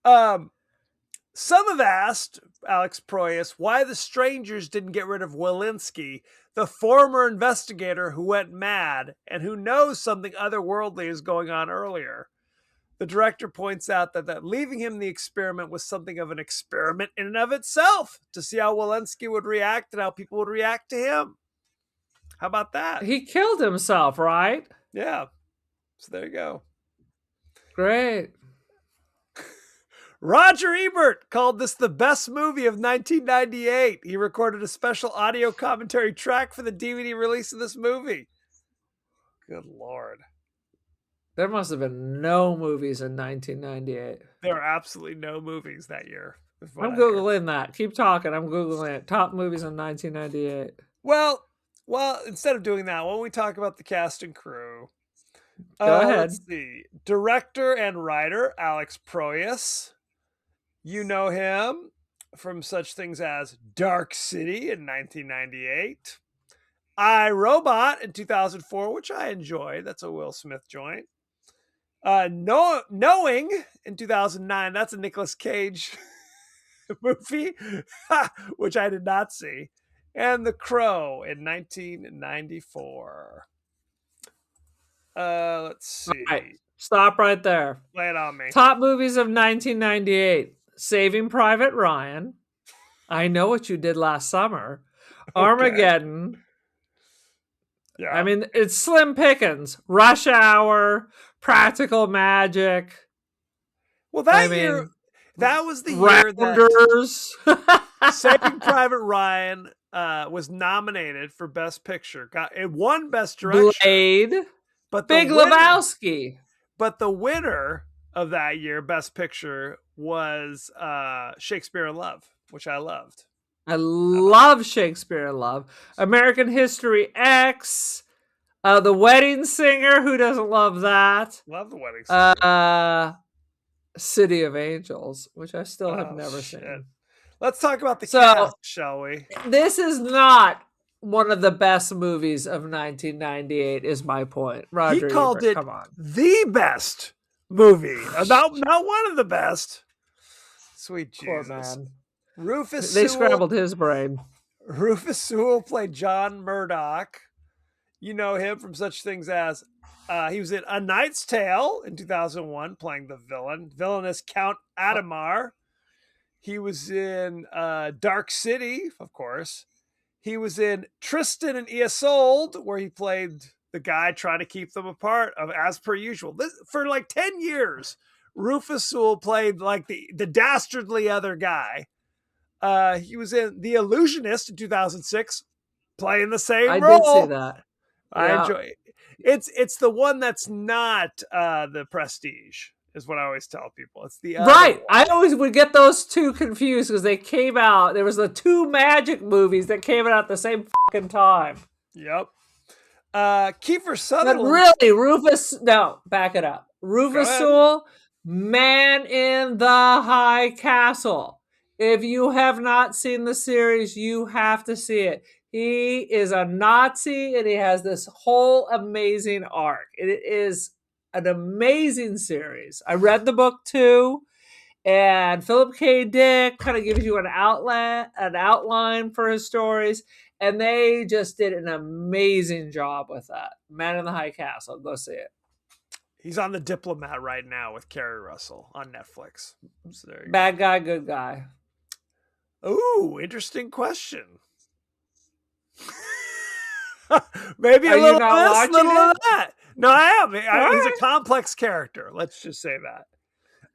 Some have asked Alex Proyas why the strangers didn't get rid of Walensky, the former investigator who went mad and who knows something otherworldly is going on earlier. The director points out that leaving him the experiment was something of an experiment in and of itself to see how Walensky would react and how people would react to him. How about that? He killed himself, right? Yeah. So there you go. Great. Roger Ebert called this the best movie of 1998. He recorded a special audio commentary track for the DVD release of this movie. Good Lord. There must have been no movies in 1998. There are absolutely no movies that year. I'm Googling that. Keep talking. I'm Googling it. Top movies in 1998. Well, instead of doing that, why don't we talk about the cast and crew? Go ahead. Let's see. Director and writer, Alex Proyas. You know him from such things as Dark City in 1998. I, Robot in 2004, which I enjoyed. That's a Will Smith joint. Knowing in 2009, that's a Nicolas Cage movie, which I did not see. And The Crow in 1994. Let's see. Right. Stop right there. Lay it on me. Top movies of 1998. Saving Private Ryan. I Know What You Did Last Summer. Armageddon. Yeah. I mean, it's slim pickings. Rush Hour. Practical Magic. Well, that was the year that Saving Private Ryan was nominated for Best Picture. It won Best Direction. Blade. But Big Lebowski. But the winner of that year, Best Picture, was Shakespeare in Love, which I loved. I love Shakespeare in Love. American History X. The Wedding Singer. Who doesn't love that? Love The Wedding Singer. City of Angels, which I still have never seen. Let's talk about the cast, shall we? This is not one of the best movies of 1998, is my point. Roger He called Ebert, it come on. The best movie. not one of the best. Sweet Jesus. Poor man. Rufus They Sewell, scrambled his brain. Rufus Sewell played John Murdoch. You know him from such things as he was in A Knight's Tale in 2001, playing the villainous Count Adhemar. He was in Dark City, of course. He was in Tristan and Isolde, where he played the guy trying to keep them apart, as per usual. For like 10 years, Rufus Sewell played like the dastardly other guy. He was in The Illusionist in 2006, playing the same role. I did see that. I enjoy it. It's the one that's not the Prestige, is what I always tell people. It's the other right. one. I always would get those two confused because they came out. There was the two magic movies that came out at the same fucking time. Yep. Kiefer Sutherland. But really, Rufus. No, back it up. Rufus Sewell, Man in the High Castle. If you have not seen the series, you have to see it. He is a Nazi and he has this whole amazing arc. It is an amazing series. I read the book too, and Philip K. Dick kind of gives you an outline for his stories, and they just did an amazing job with that. Man in the High Castle. Go see it. He's on The Diplomat right now with Kerry Russell on Netflix. So there you Bad guy, good guy. Ooh, interesting question. Maybe a Are you little not of this, watching little it? of that. No, I am. He's right. a complex character. Let's just say that.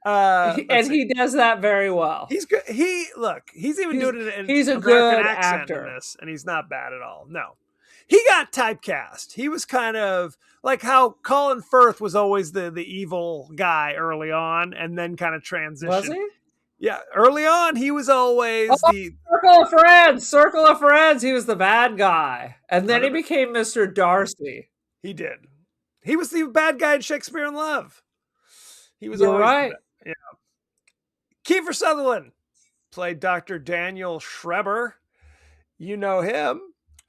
Let's And see. he does that very well. He's good. He's even He's doing it in he's a American good accent in actor. this, and he's not bad at all. No, he got typecast. He was kind of like how Colin Firth was always the evil guy early on, and then kind of Was transitioned. he? Yeah, early on he was Oh, always the Circle of Friends. Circle of Friends. He was the bad guy, and then he 100. became Mr. Darcy. He did. He was the bad guy in Shakespeare in Love. He was You're always the right. bad. Yeah. Kiefer Sutherland played Dr. Daniel Schreber. You know him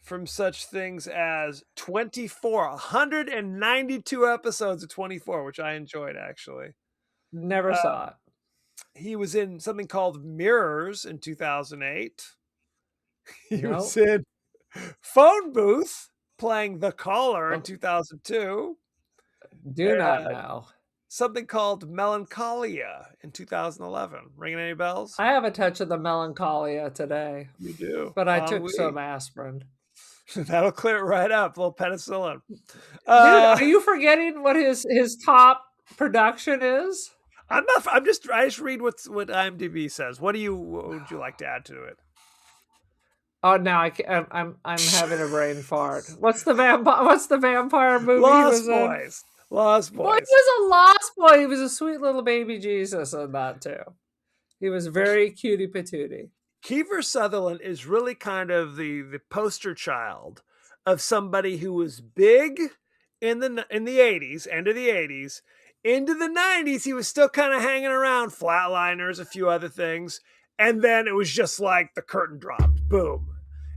from such things as 24, 192 episodes of 24, which I enjoyed actually. Never saw it. He was in something called Mirrors in 2008. He No. was in Phone Booth playing the caller in Oh, 2002. do not know. Something called Melancholia in 2011. Ringing any bells? I have a touch of the melancholia today, You do. but I took Ennui. some aspirin. That'll clear it right up. A little penicillin. Dude, are you forgetting what his top production is? I'm not. I just read what IMDb says. What would you like to add to it? Oh, now I'm having a brain fart. What's the vampire movie he Lost was in? Boys. Lost Well, he Boys. was a lost boy. He was a sweet little baby Jesus in that too. He was very cutie patootie. Kiefer Sutherland is really kind of the poster child of somebody who was big in the 80s, end of the 80s. Into the 90s, he was still kind of hanging around, Flatliners, a few other things. And then it was just like the curtain dropped. Boom.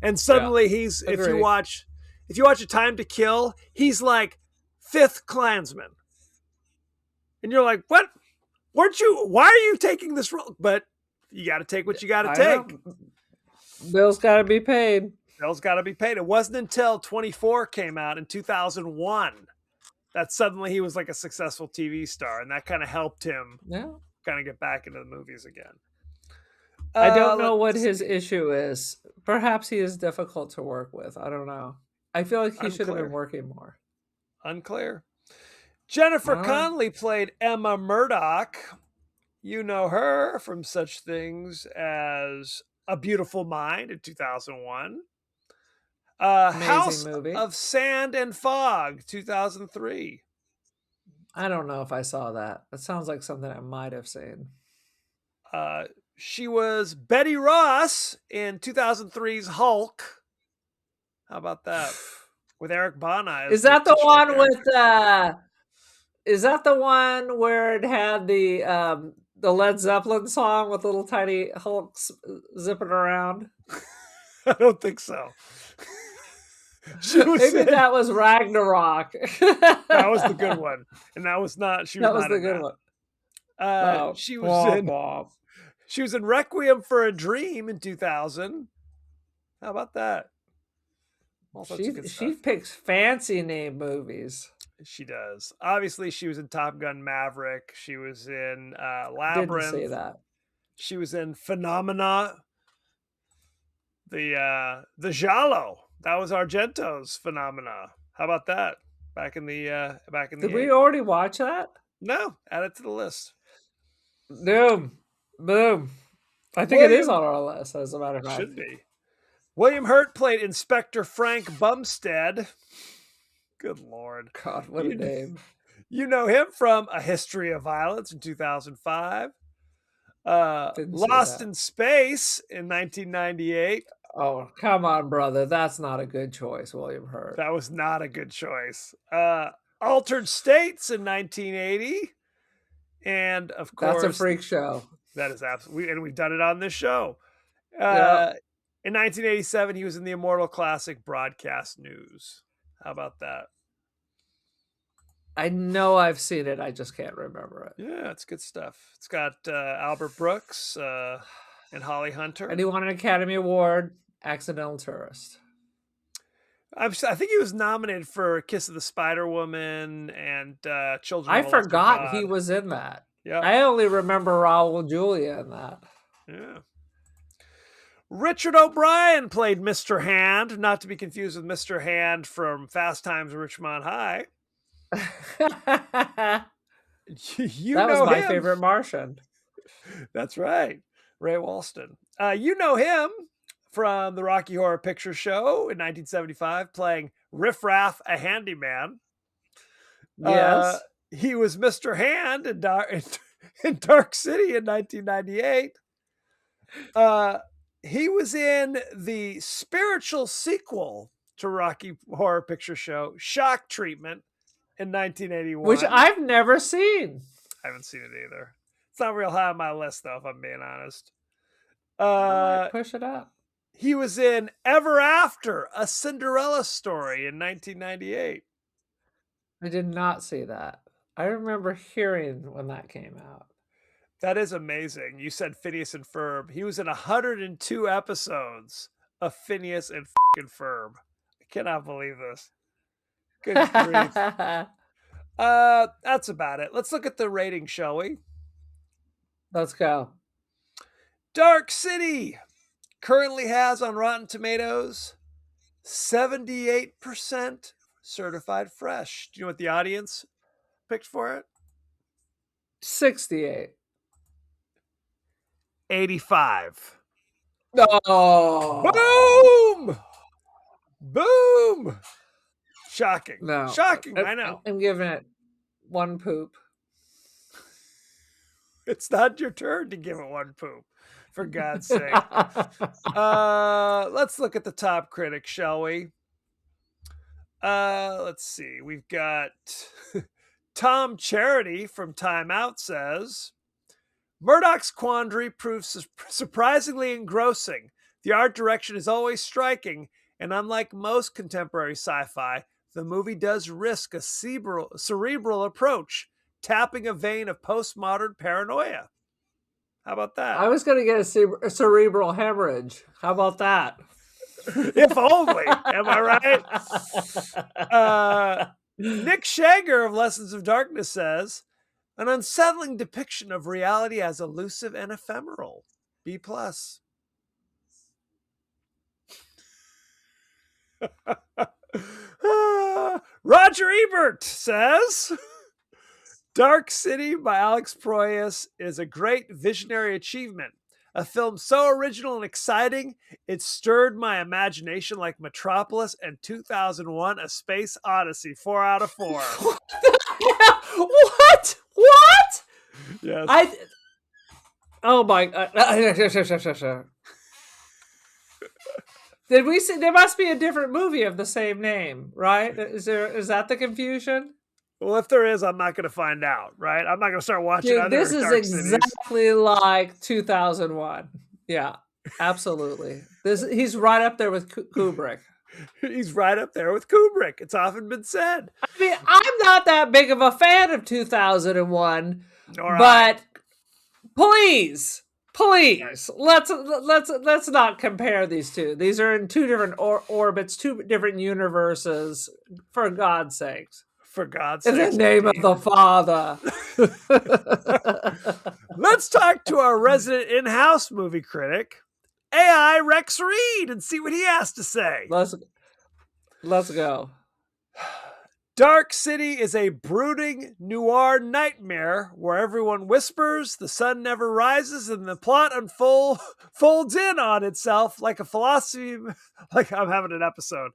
And suddenly he's if you watch A Time to Kill, he's like fifth Klansman. And you're like, what? Why are you taking this role? But you got to take what you got to take. Bill's got to be paid. Bill's got to be paid. It wasn't until 24 came out in 2001 that suddenly he was like a successful TV star. And that kind of helped him kind of get back into the movies again. I don't know what his issue is. Perhaps he is difficult to work with. I don't know. I feel like he should have been working more. Unclear. Jennifer Connelly played Emma Murdoch. You know her from such things as A Beautiful Mind in 2001. House movie. of Sand and Fog, 2003. I don't know if I saw that. That sounds like something I might have seen. She was Betty Ross in 2003's Hulk. How about that? With Eric Bana. Is that the one with is that the one where it had the Led Zeppelin song with little tiny Hulks zipping around? I don't think so. Maybe that was Ragnarok. That was the good one, and that was not. That was the good one. She was in Requiem for a Dream in 2000. How about that? She picks fancy name movies. She does. Obviously, she was in Top Gun Maverick. She was in Labyrinth. Didn't say that. She was in Phenomena. The Giallo. That was Argento's Phenomena. How about that? Back in the Did we already watch that? No, add it to the list. Boom. I think it is on our list, as a matter of fact. Should be. William Hurt played Inspector Frank Bumstead. Good Lord. God, what a name. You know him from A History of Violence in 2005. Lost in Space in 1998. Oh, come on, brother. That's not a good choice, William Hurt. That was not a good choice. Altered States in 1980. And, of course... That's a freak show. That is absolutely... And we've done it on this show. In 1987, he was in the immortal classic Broadcast News. How about that? I know I've seen it. I just can't remember it. Yeah, it's good stuff. It's got Albert Brooks and Holly Hunter. And he won an Academy Award, Accidental Tourist. I think he was nominated for Kiss of the Spider Woman and Children. I forgot he was in that. Yeah, I only remember Raul Julia in that. Yeah. Richard O'Brien played Mr. Hand, not to be confused with Mr. Hand from Fast Times at Ridgemont High. You That was know my him. favorite Martian. That's right. Ray Walston. You know him from the Rocky Horror Picture Show in 1975, playing Riff Raff, a handyman. Yes. He was Mr. Hand in Dark City in 1998. He was in the spiritual sequel to Rocky Horror Picture Show, Shock Treatment, in 1981. Which I've never seen. I haven't seen it either. It's not real high on my list, though, if I'm being honest. I might push it up. He was in Ever After, a Cinderella Story in 1998. I did not see that. I remember hearing when that came out. That is amazing. You said Phineas and Ferb. He was in 102 episodes of Phineas and Ferb. I cannot believe this. Good grief. That's about it. Let's look at the rating, shall we? Let's go. Dark City currently has on Rotten Tomatoes 78% certified fresh. Do you know what the audience picked for it? 68. 85. Oh. Boom! Boom! Shocking. No. Shocking, I know. I'm giving it one poop. It's not your turn to give it one poop, for God's sake. Let's look at the top critics, shall we? Let's see. We've got Tom Charity from Time Out says, Murdoch's Quandary proves surprisingly engrossing. The art direction is always striking, and unlike most contemporary sci-fi, the movie does risk a cerebral approach, tapping a vein of postmodern paranoia. How about that? I was going to get a cerebral hemorrhage. How about that? If only. Am I right? Nick Shager of Lessons of Darkness says, an unsettling depiction of reality as elusive and ephemeral. B+. Roger Ebert says, Dark City by Alex Proyas is a great visionary achievement. A film so original and exciting, it stirred my imagination like Metropolis and 2001: A Space Odyssey. 4 out of 4. What? What? Yes. Oh my God. Did we see? There must be a different movie of the same name, right? Is that the confusion? Well, if there is, I'm not going to find out, right? I'm not going to start watching other This is Dark exactly Cities. Like 2001. Yeah, absolutely. He's right up there with Kubrick. He's right up there with Kubrick. It's often been said. I mean, I'm not that big of a fan of 2001, but please, let's not compare these two. These are in two different orbits, two different universes. For God's sakes. For God's sake. In the name of the Father. Let's talk to our resident in-house movie critic, AI Rex Reed, and see what he has to say. Let's go. Dark City is a brooding noir nightmare where everyone whispers, the sun never rises, and the plot folds in on itself like a philosophy... Like I'm having an episode.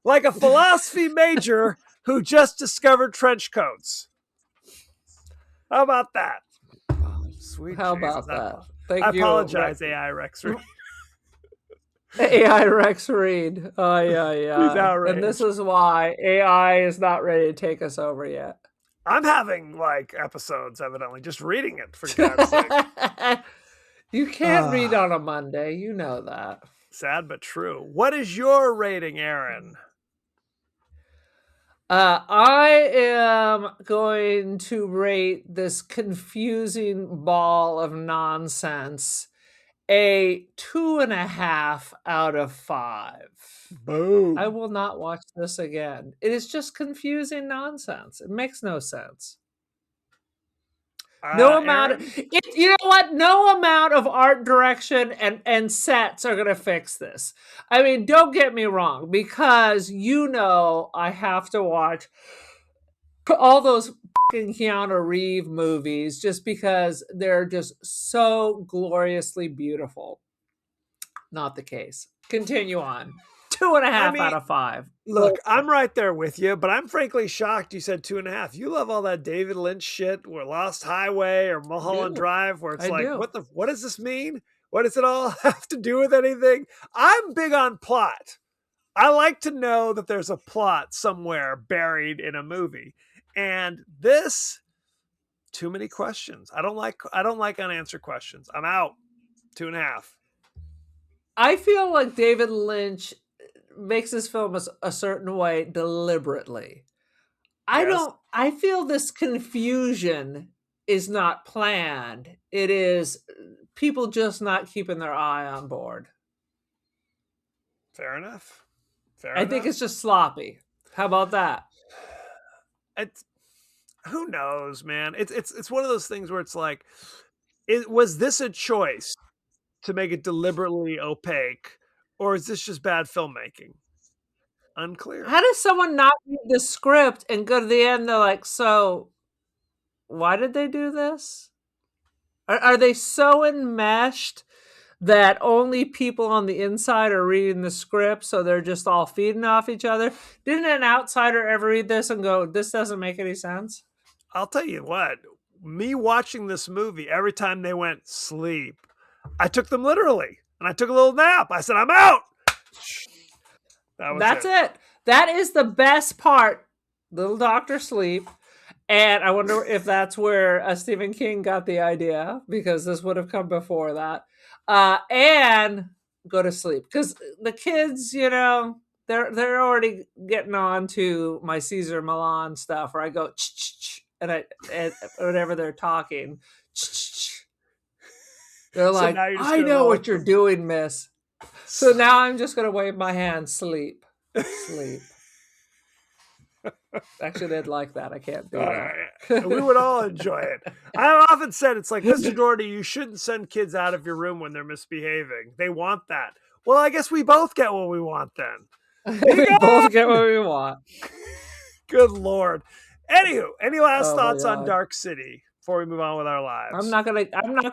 Like a philosophy major who just discovered trench coats. How about that? Sweet. How about that? Thank I you. apologize, AI Rex Reed. AI Rex Reed. Oh, yeah. He's outraged. And this is why AI is not ready to take us over yet. I'm having, episodes, evidently, just reading it, for God's sake. You can't read on a Monday. You know that. Sad but true. What is your rating, Aaron? I am going to rate this confusing ball of nonsense a 2.5 out of 5. Boom. I will not watch this again. It is just confusing nonsense. It makes no sense. No amount you know what? No amount of art direction and sets are going to fix this. I mean, don't get me wrong, because I have to watch all those fucking Keanu Reeves movies just because they're just so gloriously beautiful. Not the case. Continue on. Two and a I half mean, out of five. look, I'm right there with you, but I'm frankly shocked you said 2.5. You love all that David Lynch shit, or Lost Highway, or I Mulholland do. Drive, where it's I like, do. what does this mean? What does it all have to do with anything? I'm big on plot. I like to know that there's a plot somewhere buried in a movie. And this, too many questions. I don't like unanswered questions. I'm out. 2.5. I feel like David Lynch makes his film a certain way deliberately. Yes. I feel this confusion is not planned. It is people just not keeping their eye on board. Fair enough. Fair I think enough. it's just sloppy. How about that? It's who knows, man. It's one of those things where it's like, was this a choice to make it deliberately opaque, or is this just bad filmmaking? Unclear. How does someone not read the script and go to the end? They're like, so why did they do this? Are they so enmeshed that only people on the inside are reading the script, so they're just all feeding off each other? Didn't an outsider ever read this and go, this doesn't make any sense? I'll tell you what, me watching this movie, every time they went sleep, I took them literally and I took a little nap. I said, I'm out. That was That's it. it. That is the best part. Little Doctor Sleep. And I wonder if that's where Stephen King got the idea, because this would have come before that. And go to sleep, because the kids, they're already getting on to my Caesar Milan stuff, where I go and whenever they're talking, they're So like, now you're just I gonna know roll what with you're them. doing, miss. So now I'm just gonna wave my hand, sleep, sleep. Actually, they'd like that. I can't do We would all that. enjoy it. I've often said it's like, Mr. Doherty, you shouldn't send kids out of your room when they're misbehaving. They want that. Well, I guess we both get what we want then. We both get what we want. Good Lord. Anywho, any last Oh my thoughts on god. Dark City before we move on with our I'm lives? not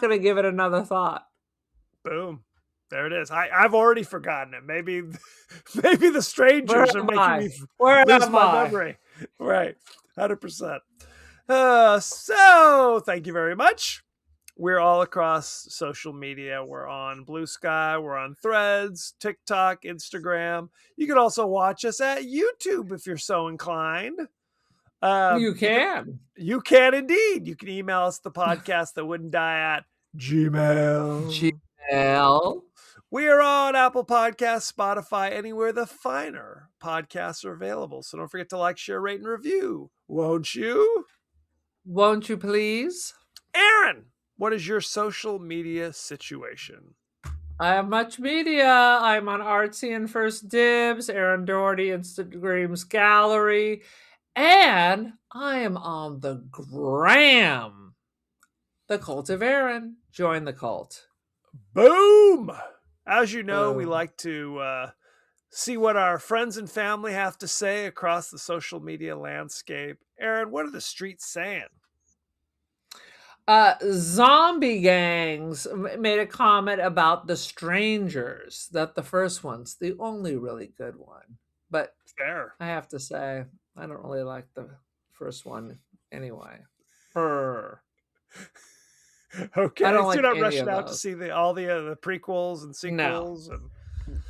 gonna give it another thought. Boom. There it is. I've already forgotten it. Maybe maybe the Where strangers are am making I? me Where lose am my I? memory. Right. 100%. So thank you very much. We're all across social media. We're on Blue Sky, we're on Threads, TikTok, Instagram. You can also watch us at YouTube if you're so inclined. You You can can. you can indeed. You can email us the podcast that wouldn't die at Gmail. GL. We are on Apple Podcasts, Spotify, anywhere the finer podcasts are available. So don't forget to like, share, rate, and review. Won't you? Won't you please? Aaron, what is your social media situation? I have much media. I'm on Artsy and First Dibs, Aaron Doherty, Instagram's gallery, and I am on the gram. The Cult of Aaron. Join the cult. Boom! As you know, we Boom. like to see what our friends and family have to say across the social media landscape. Aaron, what are the streets saying? Zombie Gangs made a comment about The Strangers, that the first one's the only really good one. But Fair. I have to say, I don't really like the first one anyway. Brr. Okay, I don't so you're like not any rushing of out to those. see all the prequels and No. sequels and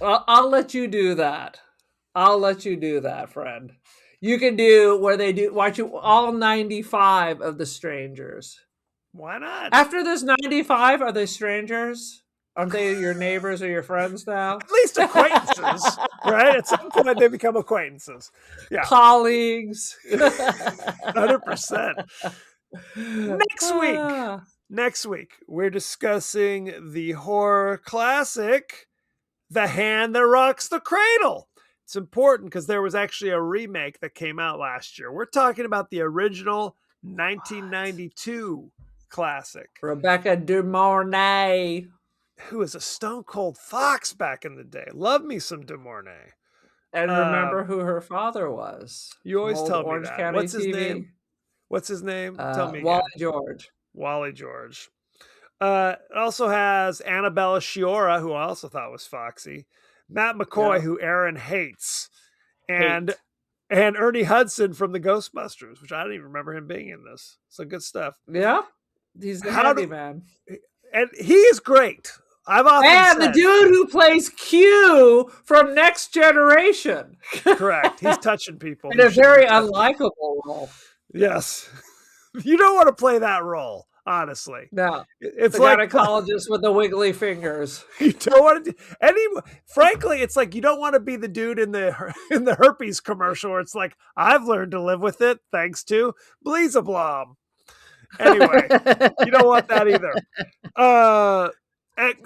I'll let you do that. I'll let you do that, friend. You can do where they do watch you all 95 of The Strangers. why not? After this 95, are they strangers? Aren't they your neighbors or your friends now? At least acquaintances, right? At some point, they become acquaintances. Yeah, Colleagues. 100%. Next week, Ah, we're discussing the horror classic, The Hand That Rocks the Cradle. It's important because there was actually a remake that came out last year. We're talking about the original 1992 classic. Rebecca De Mornay. Who was a stone cold fox back in the day. Love me some De Mornay. and remember Um, who her father was you from always old tell me Orange that. County What's his TV. name? What's his name? Tell me Wally again. George. Wally George. It also has Annabella Sciorra, who I also thought was foxy, Matt McCoy, Yeah. who Aaron hates, and Hate. and Ernie Hudson from the Ghostbusters, which I don't even remember him being in this. So good stuff. Yeah. He's the How do handyman. and he is great. I've often And the said dude who plays Q from Next Generation. correct. He's touching people In who a shouldn't be very touched. unlikable role. Yes, you don't want to play that role. Honestly, No. it's The like gynecologist with the wiggly fingers. you don't want to. Frankly, it's like you don't want to be the dude in the herpes commercial where it's like I've learned to live with it thanks to Bleezablom. Anyway, you don't want that either.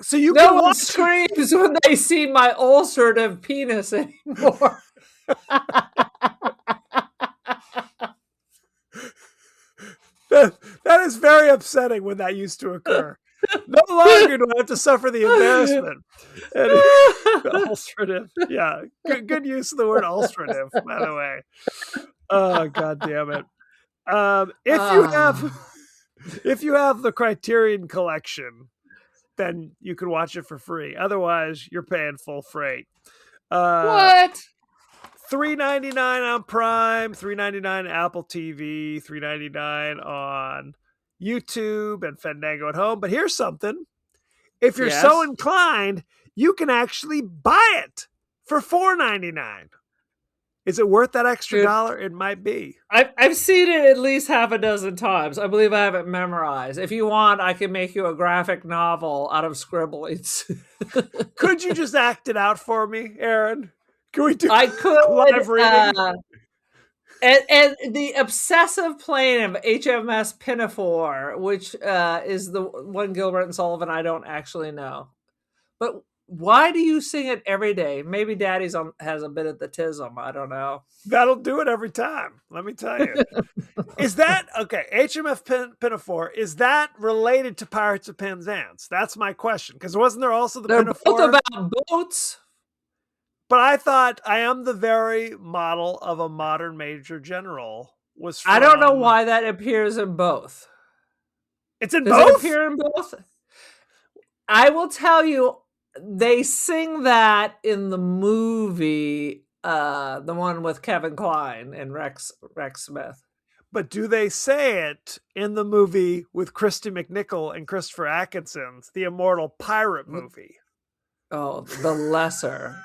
So you No can one watch. screams when they see my ulcerative penis anymore. That is very upsetting when that used to occur. No longer do I have to suffer the embarrassment. Ulcerative. Yeah. Good use of the word ulcerative, by the way. Oh, God damn it. If you have the Criterion collection, then you can watch it for free. Otherwise, you're paying full freight. What? $3.99 on Prime, $3.99 Apple TV, $3.99 on YouTube and Fandango at home. But here's something: if you're so Yes. inclined, you can actually buy it for $4.99. Is it worth that extra Dude, dollar? It might be. I've seen it at least half a dozen times. I believe I have it memorized. If you want, I can make you a graphic novel out of scribblings. Could you just act it out for me, Aaron? Can we do I could. live reading? And the obsessive playing of HMS Pinafore, which is the one Gilbert and Sullivan I don't actually know. But why do you sing it every day? Maybe Daddy's has a bit of the tism. I don't know. That'll do it every time. Let me tell you. Is that okay? HMF Pinafore, is that related to Pirates of Penzance? That's my question. Because wasn't there also the They're Pinafore? both about boats. But I thought I am the very model of a modern major general. Was from, I don't know why that appears in both. It's in Does both? it appear in both? I will tell you, they sing that in the movie, the one with Kevin Kline and Rex Smith. But do they say it in the movie with Christy McNichol and Christopher Atkinson's the immortal pirate movie? Oh, the lesser.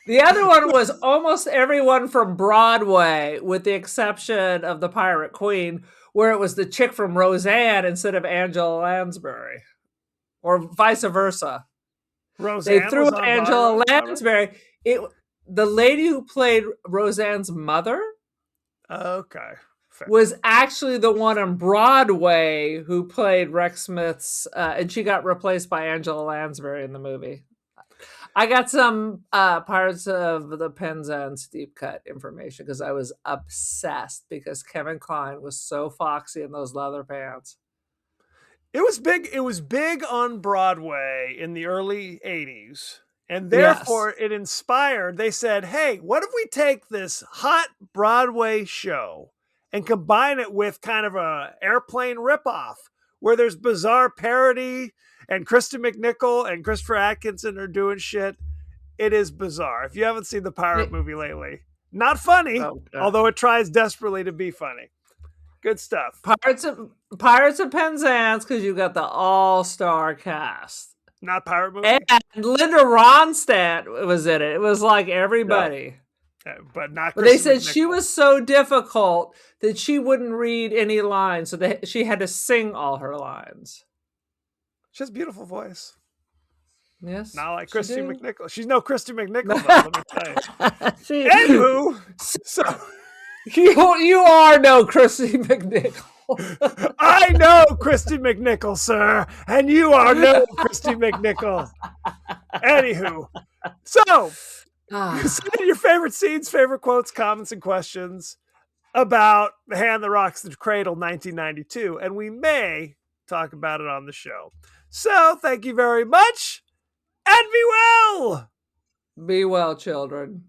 The other one was almost everyone from Broadway, with the exception of the Pirate Queen, where it was the chick from Roseanne instead of Angela Lansbury, or vice versa. Roseanne They threw was up on Angela Broadway? Lansbury. The lady who played Roseanne's mother Okay. Fair. was actually the one on Broadway who played Rex Smith's, and she got replaced by Angela Lansbury in the movie. I got some Pirates of the Penzance deep cut information because I was obsessed because Kevin Kline was so foxy in those leather pants. It was big. It was big on Broadway in the early 80s. And therefore it inspired, they said, hey, what if we take this hot Broadway show and combine it with kind of a airplane ripoff where there's bizarre parody and Kristen McNichol and Christopher Atkinson are doing shit. It is bizarre. If you haven't seen the pirate movie lately, not funny, although it tries desperately to be funny. Good stuff. Pirates of Penzance, because you got the all-star cast. Not pirate movie? And Linda Ronstadt was in it. It was like everybody. No. But not. But they said she was so difficult that she wouldn't read any lines, so she had to sing all her lines. She has a beautiful voice. Yes. Not like Christy McNichol. She's no Christy McNichol, though, let me tell you. Anywho, so you are no Christy McNichol. I know Christy McNichol, sir, and you are no Christy McNichol. Anywho, so send in your favorite scenes, favorite quotes, comments, and questions about The Hand That Rocks the Cradle 1992, and we may talk about it on the show. So thank you very much, and be well. Be well, children.